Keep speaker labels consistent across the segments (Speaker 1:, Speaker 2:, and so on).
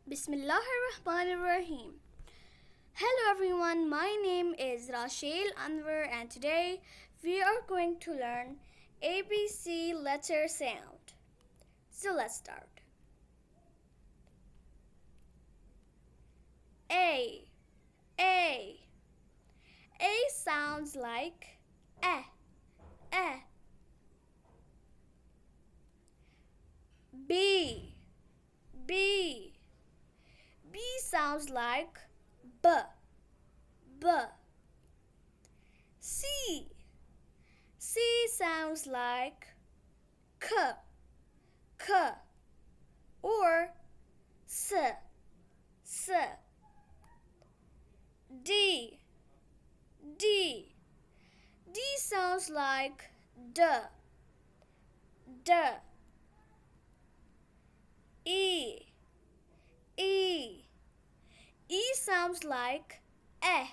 Speaker 1: Bismillahirrahmanirrahim. Hello everyone, my name is Rashail Anwar and today we are going to learn ABC letter sound. So let's start. A. A. A sounds like eh, eh. B. B. B sounds like b, b. C. C sounds like k, k. Or s, s. D. D. D sounds like d, d. E. E. E sounds like eh,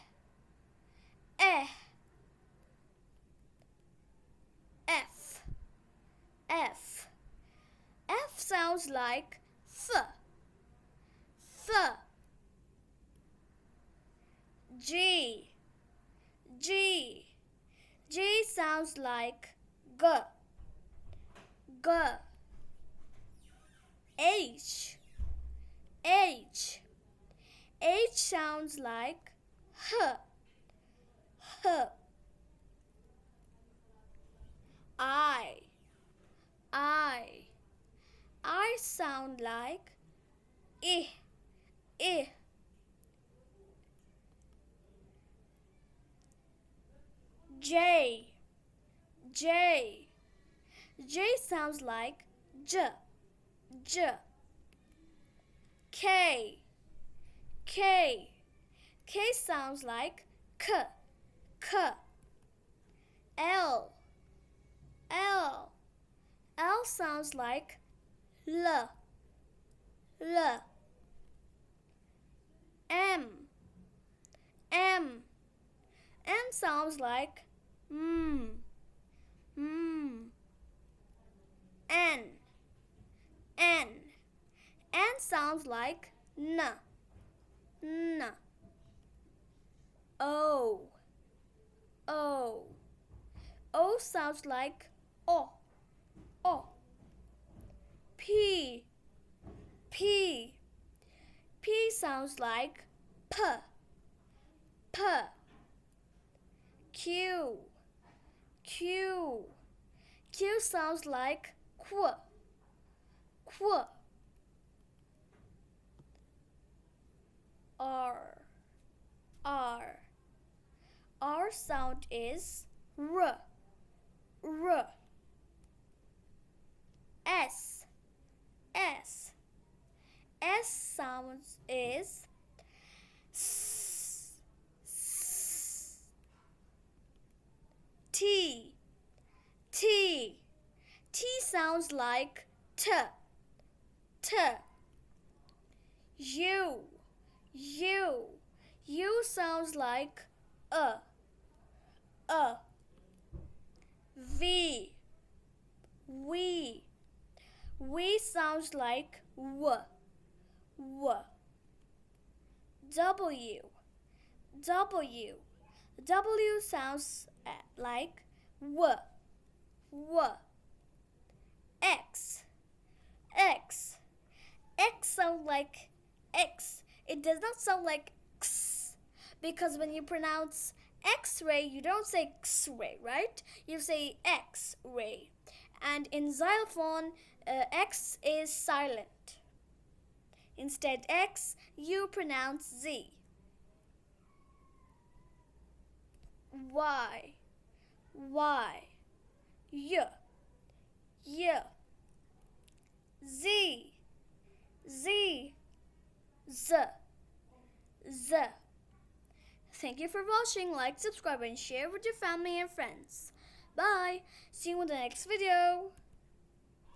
Speaker 1: eh. F. F. F sounds like th, th. G. G. G sounds like g, g. H. H. H sounds like h, h. I. I. I sound like I, I. J. J. J sounds like j, j. K. K. K sounds like k, k. L. L. L sounds like l, l. M. M. M sounds like mm, mm. N. N. N sounds like n, n. O. O. O sounds like o, o. P. P. P sounds like p, p. Q. Q. Q sounds like qu, qu. R. R. R sound is r, r. S. S. S sound is s, s. T. T. T sounds like t, t. U. U. U sounds like V. V. V sounds like w, w. W. W. W sounds like w, w. X. X. X sounds like X. It does not sound like X, because when you pronounce X-ray, you don't say X-ray, right? You say X-ray. And in xylophone, X is silent. Instead X, you pronounce Z. Y. Y. Y. Y. Z. Z. Z. Z. Thank you for watching. Like, subscribe and share with your family and friends. Bye. See you in the next video.